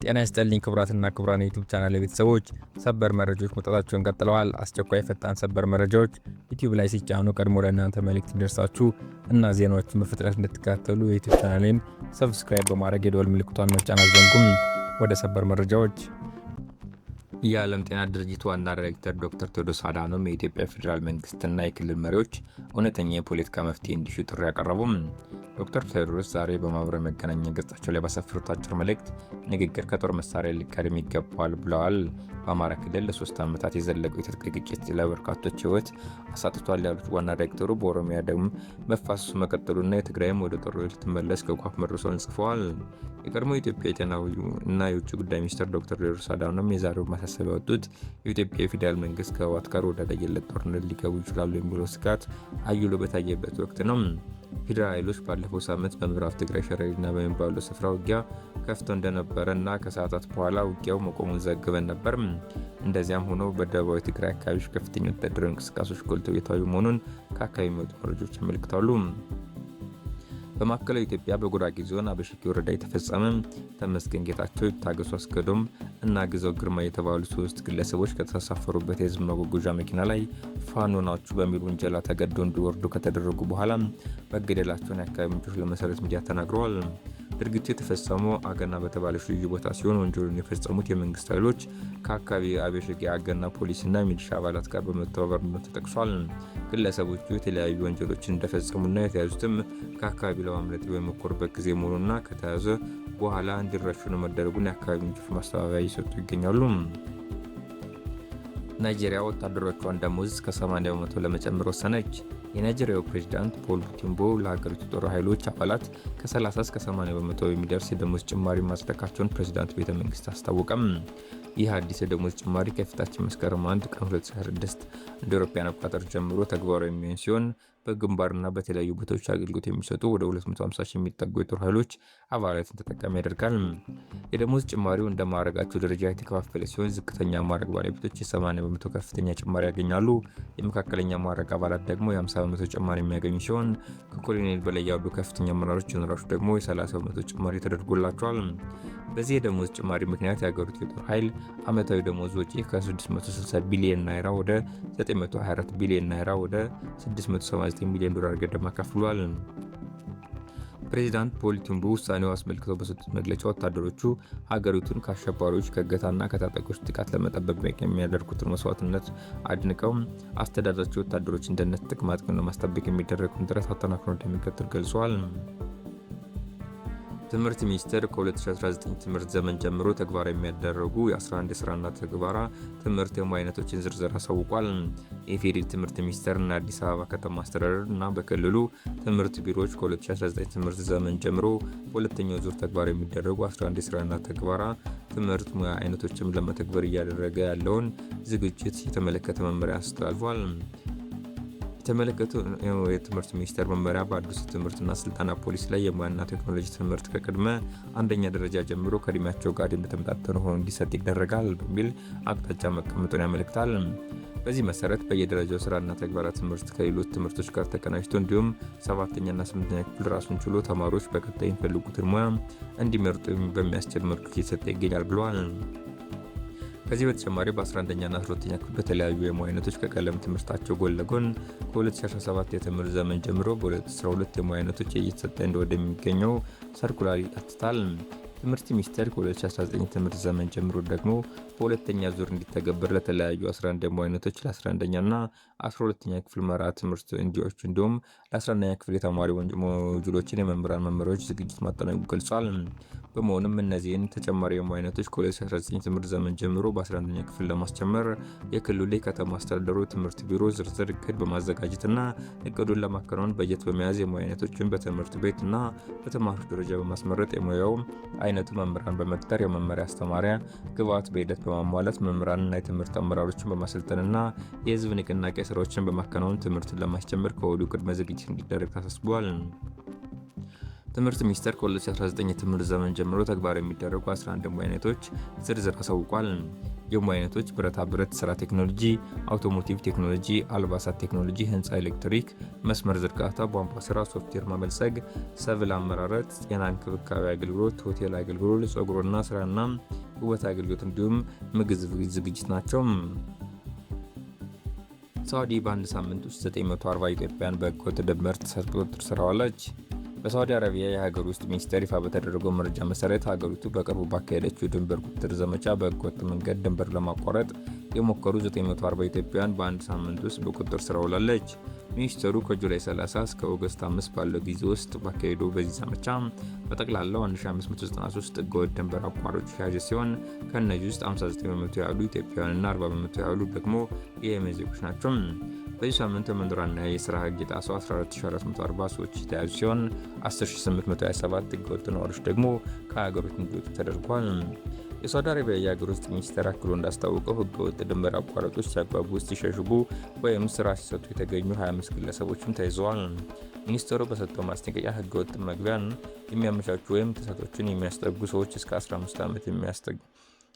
ጤና ይስጥልኝ ክቡራትና ክቡራን የዩቲዩብ ቻናል ቤተሰቦች፣ ሰበር መረጃዎች መውጣታቸውን ቀጥለዋል። አስቸኳይ ፈጣን ሰበር መረጃዎች ዩቲዩብ ላይ ሲጫኑ ቀድሞ ለእናንተ መልእክት እንዲደርሳችሁ እና ዜናዎችን በፍጥነት እንድትከታተሉ የዩቲዩብ ቻናሌን ሰብስክራይብ በማድረግ የደወል ምልክቷን መጫን አትዘንጉም። ወደ ሰበር መረጃዎች። የዓለም ጤና ድርጅት ዋና ዳይሬክተር ዶክተር ቴዎድሮስ አድሃኖም የኢትዮጵያ ፌዴራል መንግስትና የክልል መሪዎች እውነተኛ የፖለቲካ መፍትሄ እንዲሹ ጥሪ ያቀረቡም። ዶክተር ቴዎድሮስ ዛሬ በማህበራዊ መገናኛ ገጻቸው ላይ ባሰፈሩት አጭር መልእክት ንግግር ከጦር መሳሪያ ሊቀድም ይገባዋል ብለዋል። በአማራ ክልል ለ3 ዓመታት የዘለቀው የትጥቅ ግጭት ለበርካቶች ህይወት አሳጥቷል ያሉት ዋና ዳይሬክተሩ በኦሮሚያ ደም መፋሰሱ መቀጠሉና የትግራይም ወደ ጦር ልትመለስ ከቋፍ መድረሷን ጽፈዋል። የቀድሞ የኢትዮጵያ የጤና እና የውጭ ጉዳይ ሚኒስትር ዶክተር ቴዎድሮስ አድሃኖም የዛሬው ማሳሰቢያ ያወጡት የኢትዮጵያ የፌዴራል መንግስት ከህወሓት ጋር ወደ ለየለት ጦርነት ሊገቡ ይችላሉ የሚለው ስጋት አይሎ በታየበት ወቅት ነው። ፌዴራል ኃይሎች ባለፈው ሳምንት በምዕራብ ትግራይ ሸረሪና በሚባለው ስፍራ ውጊያ ከፍተው እንደነበረ እና ከሰዓታት በኋላ ውጊያው መቆሙን ዘግበን ነበር። እንደዚያም ሆኖ በደቡባዊ ትግራይ አካባቢዎች ከፍተኛ ወታደራዊ እንቅስቃሴዎች ጎልተው እየታዩ መሆኑን ከአካባቢ የሚወጡ መረጃዎች ያመለክታሉ። በማዕከላዊ ኢትዮጵያ በጉራጌ ዞን አበሽጌ ወረዳ የተፈጸመ ተመስገን ጌታቸው፣ ታገሱ አስገዶም እና ግዛው ግርማ የተባሉ 3 ግለሰቦች ከተሳፈሩበት የህዝብ ማጓጓዣ መኪና ላይ ፋኖ ናችሁ በሚል ውንጀላ ተገደው እንዲወርዱ ከተደረጉ በኋላ መገደላቸውን የአካባቢ ምንጮች ለመሰረት ሚዲያ ተናግረዋል። ድርጊቱ የተፈጸመው አገና በተባለች ልዩ ቦታ ሲሆን ወንጀሉን የፈጸሙት የመንግስት ኃይሎች ከአካባቢ አበሽጌ አገና ፖሊስና ሚሊሻ አባላት ጋር በመተባበር ነው ተጠቅሷል። ግለሰቦቹ የተለያዩ ወንጀሎችን እንደፈጸሙና የተያዙትም ከአካባቢ ለማምለጥ በሚሞክሩበት ጊዜ መሆኑና ከተያዘ በኋላ እንዲረሸኑ መደረጉን የአካባቢ ምንጮች ማስተባበያ እየሰጡ ይገኛሉ። ናይጄሪያ ወታደሮቿን ደሞዝ ከ80 በመቶ ለመጨመር ወሰነች። የናይጄሪያው ፕሬዝዳንት ፖል ቲምቦ ለሀገሪቱ ጦር ኃይሎች አባላት ከ30 እስከ 80 በመቶ የሚደርስ የደሞዝ ጭማሪ ማጽደቃቸውን ፕሬዝዳንት ቤተ መንግስት አስታወቀም። ይህ አዲስ የደሞዝ ጭማሪ ከፊታችን መስከረም 1 ቀን 2026 እንደ አውሮፓውያን አቆጣጠር ጀምሮ ተግባራዊ የሚሆን ሲሆን በግንባርና በተለያዩ ቦታዎች አገልግሎት የሚሰጡ ወደ 250 ሺህ የሚጠጉ የጦር ኃይሎች አባላትን ተጠቃሚ ያደርጋል። የደሞዝ ጭማሪው እንደ ማዕረጋቸው ደረጃ የተከፋፈለ ሲሆን ዝቅተኛ ማዕረግ ባለቤቶች የ80 በመቶ ከፍተኛ ጭማሪ ያገኛሉ። የመካከለኛ ማዕረግ አባላት ደግሞ የ50 በመቶ ጭማሪ የሚያገኙ ሲሆን ከኮሎኔል በላይ ያሉ ከፍተኛ አመራሮች ጀነራሎች ደግሞ የ30 በመቶ ጭማሪ ተደርጎላቸዋል። በዚህ የደሞዝ ጭማሪ ምክንያት የሀገሪቱ የጦር ኃይል ዓመታዊ ደሞዝ ወጪ ከ660 ቢሊዮን ናይራ ወደ 924 ቢሊዮን ናይራ ወደ 679 ሚሊዮን ዶላር ገደማ ከፍሏል። ፕሬዚዳንት ፖል ቲምቦ ውሳኔው አስመልክተው በሰጡት መግለጫ ወታደሮቹ ሀገሪቱን ከአሸባሪዎች ከእገታና ከታጣቂዎች ጥቃት ለመጠበቅ የሚያደርጉትን መስዋዕትነት አድንቀው አስተዳደራቸው ወታደሮችን ደህንነት ጥቅማ ጥቅም ለማስጠበቅ የሚደረጉትን ጥረት አጠናክሮ እንደሚቀጥል ገልጸዋል። ትምህርት ሚኒስቴር ከ2019 ትምህርት ዘመን ጀምሮ ተግባራዊ የሚያደረጉ የ11 የስራና ተግባራ ትምህርት የሙያ አይነቶችን ዝርዝር አሳውቋል። የፌዴራል ትምህርት ሚኒስቴር እና አዲስ አበባ ከተማ አስተዳደር እና በክልሉ ትምህርት ቢሮዎች ከ2019 ትምህርት ዘመን ጀምሮ በሁለተኛው ዙር ተግባራዊ የሚደረጉ 11 የስራና ተግባራ ትምህርት ሙያ አይነቶችን ለመተግበር እያደረገ ያለውን ዝግጅት የተመለከተ መመሪያ አስተላልፏል። የተመለከተው የትምህርት ሚኒስቴር መመሪያ በአዲሱ ትምህርትና ስልጠና ፖሊሲ ላይ የሙያና ቴክኖሎጂ ትምህርት ከቅድመ አንደኛ ደረጃ ጀምሮ ከእድሜያቸው ጋር የተመጣጠነ ሆኖ እንዲሰጥ ይደረጋል በሚል አቅጣጫ መቀመጡን ያመለክታል። በዚህ መሰረት በየደረጃው ስራና ተግባራት ትምህርት ከሌሎች ትምህርቶች ጋር ተቀናጅቶ እንዲሁም 7ኛና 8ኛ ክፍል ራሱን ችሎ ተማሪዎች በቀጣይ የሚፈልጉትን ሙያ እንዲመርጡ በሚያስችል መልኩ እየተሰጠ ይገኛል ብለዋል። ከዚህ በተጨማሪ በ11ኛና 12ኛ ክፍል በተለያዩ የሙያ አይነቶች ከቀለም ትምህርታቸው ጎን ለጎን ከ2017 የትምህርት ዘመን ጀምሮ በ2012 የሙያ አይነቶች እየተሰጠ እንደሚገኘው ሰርኩላር ያትታል። ትምህርት ሚኒስቴር ከ2019 ትምህርት ዘመን ጀምሮ ደግሞ በሁለተኛ ዙር እንዲተገበር ለተለያዩ 11 የሙያ አይነቶች ለ11ኛና 12ኛ ክፍል መርሃ ትምህርት እንዲዎች እንዲሁም ለ11ኛ ክፍል የተማሪ ሞጁሎችን የመምህራን መመሪያዎች ዝግጅት ማጠናቀቁ ገልጿል። በመሆኑም እነዚህን ተጨማሪ የሙያ አይነቶች ከ2019 ትምህርት ዘመን ጀምሮ በ11ኛ ክፍል ለማስጀመር የክልሉ የከተማ አስተዳደሩ ትምህርት ቢሮ ዝርዝር እቅድ በማዘጋጀትና እቅዱን ለማከናወን በጀት በመያዝ የሙያ አይነቶችን በትምህርት ቤትና በተማሪዎች ደረጃ በማስመረጥ የሙያው አይነቱ መምህራን በመቅጠር የመመሪያ አስተማሪያ ግብዓት በሂደት በማሟላት መምህራንና የትምህርት አመራሮችን በማሰልጠንና የህዝብ ንቅናቄ ስራዎችን በማከናወን ትምህርቱን ለማስጀመር ከወዲሁ ቅድመ ዝግጅት እንዲደረግ ታሳስቧል። ትምህርት ሚኒስቴር ከ2019 የትምህርት ዘመን ጀምሮ ተግባራዊ የሚደረጉ 11 ሙያ አይነቶች ዝርዝር አሳውቋል። የሙያ አይነቶች ብረታ ብረት ስራ ቴክኖሎጂ፣ አውቶሞቲቭ ቴክኖሎጂ፣ አልባሳት ቴክኖሎጂ፣ ህንፃ ኤሌክትሪክ፣ መስመር ዝርጋታ፣ ቧንቧ ስራ፣ ሶፍትዌር ማበልጸግ፣ ሰብል አመራረት፣ ጤና እንክብካቤ አገልግሎት፣ ሆቴል አገልግሎት፣ ጸጉርና ስራና ውበት አገልግሎት እንዲሁም ምግብ ዝግጅት ናቸው። ሳዑዲ በአንድ ሳምንት ውስጥ 940 ኢትዮጵያን በህገወጥ ድንበር ቁጥጥር ስር አዋለች። በሳዑዲ አረቢያ የሀገር ውስጥ ሚኒስቴር ይፋ በተደረገው መረጃ መሰረት ሀገሪቱ በቅርቡ ባካሄደችው የድንበር ቁጥጥር ዘመቻ በህገወጥ መንገድ ድንበር ለማቋረጥ የሞከሩ 940 ኢትዮጵያን በአንድ ሳምንት ውስጥ በቁጥጥር ስር አውላለች። ሚኒስቴሩ ከጁላይ 30 እስከ ኦገስት 5 ባለው ጊዜ ውስጥ ባካሄደው በዚህ ዘመቻ በጠቅላላው 1593 ህገወጥ ድንበር አቋራጮች የያዘ ሲሆን ከእነዚህ ውስጥ 59 በመቶ ያህሉ ኢትዮጵያውያንና 40 በመቶ ያህሉ ደግሞ የየመን ዜጎች ናቸው። በዚህ ሳምንት የመኖሪያና የስራ ህግ የጣሱ 14440 ሰዎች የተያዙ ሲሆን 10827 ህገወጥ ነዋሪዎች ደግሞ ከሀገሮች እንዲወጡ ተደርጓል። የሳዑዲ አረቢያ የሀገር ውስጥ ሚኒስቴር አክሎ እንዳስታወቀው ህገወጥ ድንበር አቋራጮች ሲያግባቡ ውስጥ ሲሸሽጉ ወይም ስራ ሲሰጡ የተገኙ 25 ግለሰቦችም ተይዘዋል። ሚኒስቴሩ በሰጠው ማስጠንቀቂያ ህገወጥ መግቢያን የሚያመቻቹ ወይም ጥሰቶችን የሚያስጠጉ ሰዎች እስከ 15 ዓመት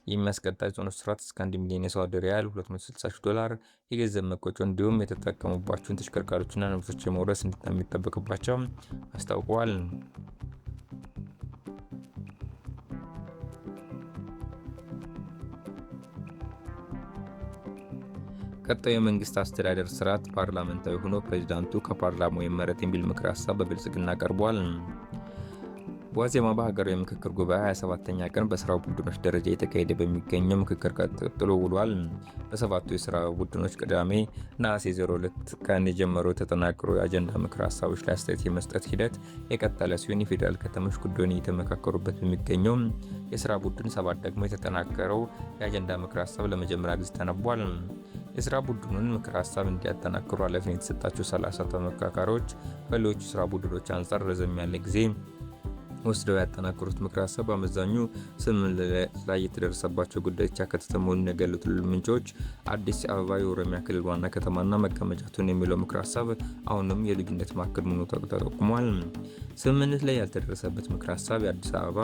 የሚያስቀጣ ጽኑ እስራት እስከ 1 ሚሊዮን የሳዑዲ ሪያል $260,000 የገንዘብ መቀጮ እንዲሁም የተጠቀሙባቸውን ተሽከርካሪዎችና ንብረቶች የመውረስ እንደሚጠበቅባቸው አስታውቀዋል። ቀጣዩ የመንግስት አስተዳደር ስርዓት ፓርላመንታዊ ሆኖ ፕሬዝዳንቱ ከፓርላማው ይመረጥ የሚል ምክር ሀሳብ በብልጽግና ቀርቧል። ዋዜማ በሀገራዊ ምክክር ጉባኤ 27ኛ ቀን በስራ ቡድኖች ደረጃ የተካሄደ በሚገኘው ምክክር ቀጥሎ ውሏል። በሰባቱ የስራ ቡድኖች ቅዳሜ ነሐሴ 02 ቀን የጀመረው ተጠናክሮ የአጀንዳ ምክር ሀሳቦች ላይ አስተያየት የመስጠት ሂደት የቀጠለ ሲሆን የፌዴራል ከተሞች ጉዳዩን እየተመካከሩበት በሚገኘው የስራ ቡድን 7 ደግሞ የተጠናከረው የአጀንዳ ምክር ሀሳብ ለመጀመሪያ ጊዜ ተነቧል። የስራ ቡድኑን ምክር ሀሳብ እንዲያጠናክሩ ኃላፊነት የተሰጣቸው 30 ተመካካሪዎች ከሌሎቹ ስራ ቡድኖች አንጻር ረዘም ያለ ጊዜ ወስደው ያጠናከሩት ምክር ሀሳብ በአመዛኙ ስምምነት ላይ የተደረሰባቸው ጉዳዮች ያካተተ መሆኑን የገለጹት ምንጮች አዲስ አበባ የኦሮሚያ ክልል ዋና ከተማና መቀመጫቱን የሚለው ምክር ሀሳብ አሁንም የልዩነት ማዕከል መሆኑ ተጠቁሟል። ስምምነት ላይ ያልተደረሰበት ምክር ሀሳብ የአዲስ አበባ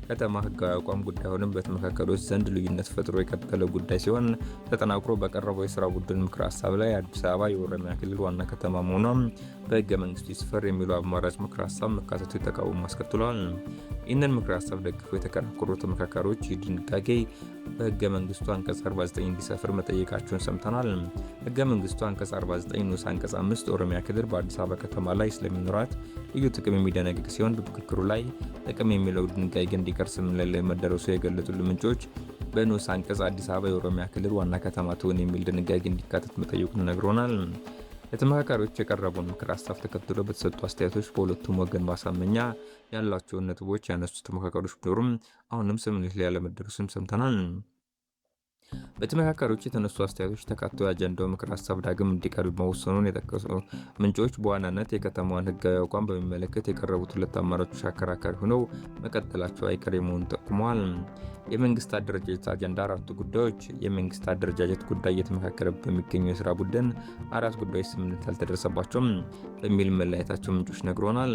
ከተማ ህጋዊ አቋም ጉዳይ ሆንም በተመካካሪዎች ዘንድ ልዩነት ፈጥሮ የቀጠለ ጉዳይ ሲሆን ተጠናክሮ በቀረበው የስራ ቡድን ምክር ሀሳብ ላይ አዲስ አበባ የኦሮሚያ ክልል ዋና ከተማ መሆኗም በህገ መንግስቱ ይስፈር የሚለው አማራጭ ምክር ሀሳብ መካተቱ የተቃውሞ አስከትሏል። ይህንን ምክር ሀሳብ ደግፈው የተከራከሩ ተመካካሪዎች ይህ ድንጋጌ በህገ መንግስቱ አንቀጽ 49 እንዲሰፍር መጠየቃቸውን ሰምተናል። ህገ መንግስቱ አንቀጽ 49 ንዑስ አንቀጽ 5 ኦሮሚያ ክልል በአዲስ አበባ ከተማ ላይ ስለሚኖራት ልዩ ጥቅም የሚደነግግ ሲሆን በምክክሩ ላይ ጥቅም የሚለው ድንጋጌ እንዲቀር ስምምነት ላይ መደረሱ የገለጹልን ምንጮች በንዑስ አንቀጽ አዲስ አበባ የኦሮሚያ ክልል ዋና ከተማ ትሆን የሚል ድንጋጌ እንዲካተት መጠየቁን ነግሮናል። ለተመካካሪዎች የቀረበውን ምክር ሀሳብ ተከትሎ በተሰጡ አስተያየቶች በሁለቱም ወገን ማሳመኛ ያላቸውን ነጥቦች ያነሱ ተመካካሪዎች ቢኖሩም አሁንም ስምምነት ላይ ያለመደረሱን ሰምተናል። በተመካካሪዎች የተነሱ አስተያየቶች ተካቶ የአጀንዳው ምክር ሀሳብ ዳግም እንዲቀርብ መወሰኑን የጠቀሱ ምንጮች በዋናነት የከተማዋን ህጋዊ አቋም በሚመለከት የቀረቡት ሁለት አማራጮች አከራካሪ ሆነው መቀጠላቸው አይቀሬ መሆኑን ጠቁመዋል። የመንግስት አደረጃጀት አጀንዳ አራቱ ጉዳዮች የመንግስት አደረጃጀት ጉዳይ እየተመካከረበት በሚገኘው የስራ ቡድን አራት ጉዳዮች ስምምነት አልተደረሰባቸውም በሚል መለያየታቸው ምንጮች ነግሮናል።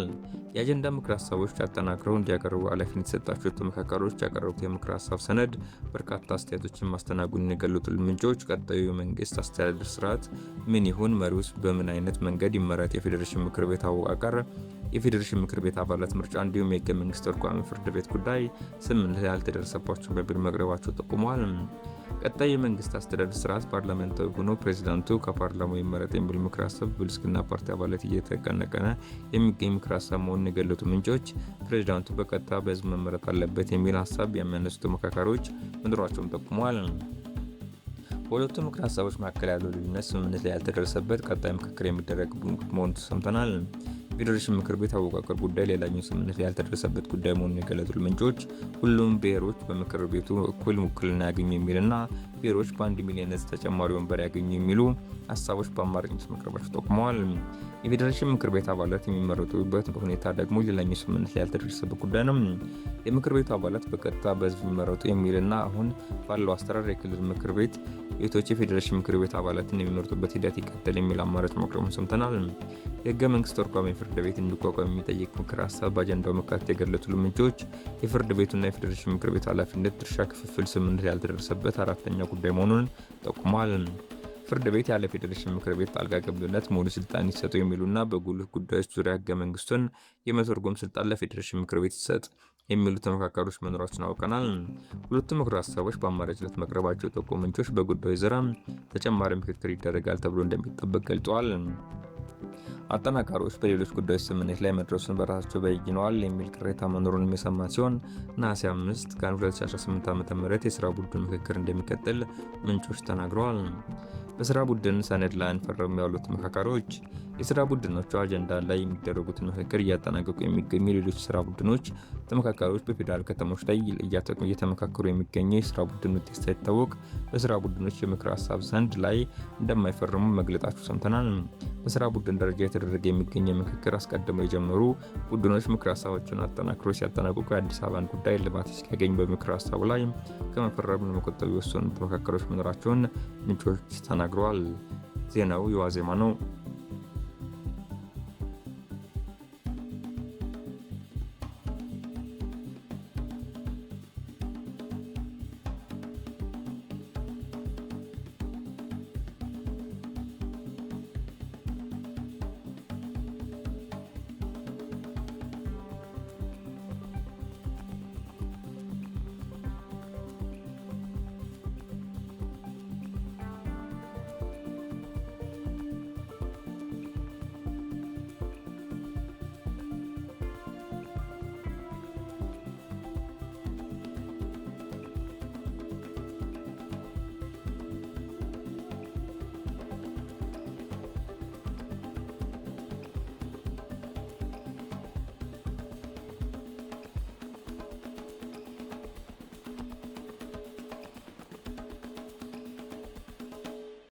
የአጀንዳ ምክር ሀሳቦች አጠናክረው እንዲያቀርቡ ኃላፊነት የተሰጣቸው ተመካካሪዎች ያቀረቡት የምክር ሀሳብ ሰነድ በርካታ አስተያየቶችን ማስተናገዱን የገለጹት ምንጮች ቀጣዩ የመንግስት አስተዳደር ስርዓት ምን ይሁን፣ መሪውስ በምን አይነት መንገድ ይመረጥ፣ የፌዴሬሽን ምክር ቤት አወቃቀር፣ የፌዴሬሽን ምክር ቤት አባላት ምርጫ እንዲሁም የህገ መንግስት ተርጓሚ ፍርድ ቤት ጉዳይ ስምምነት ያልተደረሰባቸው በሚል መቅረባቸው ጠቁመዋል። ቀጣይ የመንግስት አስተዳደር ስርዓት ፓርላሜንታዊ ሆኖ ፕሬዚዳንቱ ከፓርላማው ይመረጥ የሚል ምክር ሀሳብ ብልጽግና ፓርቲ አባላት እየተቀነቀነ የሚገኝ ምክር ሀሳብ መሆኑን የገለጹ ምንጮች ፕሬዚዳንቱ በቀጥታ በህዝብ መመረጥ አለበት የሚል ሀሳብ የሚያነሱ ተመካካሪዎች መኖራቸውን ጠቁመዋል። በሁለቱ ምክር ሀሳቦች መካከል ያለው ልዩነት ስምምነት ላይ ያልተደረሰበት ቀጣይ ምክክር የሚደረግ መሆኑን ሰምተናል። ፌዴሬሽን ምክር ቤት አወቃቀር ጉዳይ ሌላኛው ስምምነት ላይ ያልተደረሰበት ጉዳይ መሆኑን የገለጹት ምንጮች ሁሉም ብሔሮች በምክር ቤቱ እኩል ውክልና ያገኙ የሚልና ብሔሮች በ1 ሚሊዮን ህዝብ ተጨማሪ ወንበር ያገኙ የሚሉ ሀሳቦች በአማራጭነት መቅረባቸው ጠቁመዋል። የፌዴሬሽን ምክር ቤት አባላት የሚመረጡበት ሁኔታ ደግሞ ሌላኛው ስምምነት ላይ ያልተደረሰበት ጉዳይ ነው። የምክር ቤቱ አባላት በቀጥታ በህዝብ የሚመረጡ የሚልና አሁን ባለው አሰራር የክልል ምክር ቤት ቤቶች የፌዴሬሽን ምክር ቤት አባላትን የሚመርጡበት ሂደት ይቀጥል የሚል አማራጭ መቅረቡን ሰምተናል። የህገ መንግስት ተርጓሚ ፍርድ ፍርድ ቤት እንዲቋቋም የሚጠይቅ ምክር ሀሳብ በአጀንዳው መካተት የገለጹ ምንጮች የፍርድ ቤቱና የፌዴሬሽን ምክር ቤት ኃላፊነት ድርሻ ክፍፍል ስምምነት ያልተደረሰበት አራተኛ ጉዳይ መሆኑን ጠቁሟል። ፍርድ ቤት ያለ ፌዴሬሽን ምክር ቤት ጣልቃ ገብነት ሙሉ ስልጣን ይሰጡ የሚሉና በጉልህ ጉዳዮች ዙሪያ ህገ መንግስቱን የመተርጎም ስልጣን ለፌዴሬሽን ምክር ቤት ይሰጥ የሚሉ ተመካካሪዎች መኖራቸውን አውቀናል። ሁለቱም ምክር ሀሳቦች በአማራጭነት መቅረባቸው የጠቆሙ ምንጮች በጉዳዩ ዙሪያ ተጨማሪ ምክክር ይደረጋል ተብሎ እንደሚጠበቅ ገልጸዋል። አጠናቃሪዎች በሌሎች ጉዳዮች ስምምነት ላይ መድረሱን በራሳቸው በይነዋል የሚል ቅሬታ መኖሩን የሰማ ሲሆን ነሐሴ 5 ቀን 2018 ዓ.ም የስራ ቡድን ምክክር እንደሚቀጥል ምንጮች ተናግረዋል። በስራ ቡድን ሰነድ ላይ አንፈረም ያሉት ተመካካሪዎች የስራ ቡድኖቹ አጀንዳ ላይ የሚደረጉትን ምክክር እያጠናቀቁ የሚገኙ ሌሎች ስራ ቡድኖች ተመካካሪዎች በፌዴራል ከተሞች ላይ እየተመካከሩ የሚገኙ የስራ ቡድን ውጤት ሳይታወቅ በስራ ቡድኖች የምክር ሀሳብ ሰነድ ላይ እንደማይፈርሙ መግለጻቸው ሰምተናል። በስራ ቡድን ደረጃ የተደረገ የሚገኝ ምክክር አስቀድመው የጀመሩ ቡድኖች ምክር ሀሳቦችን አጠናክሮ ሲያጠናቅቁ የአዲስ አበባን ጉዳይ እልባት እስኪያገኝ በምክር ሀሳቡ ላይ ከመፈረም ለመቆጠብ የወሰኑ ተመካካሪዎች መኖራቸውን ምንጮች ተናግረዋል። ዜናው የዋዜማ ነው።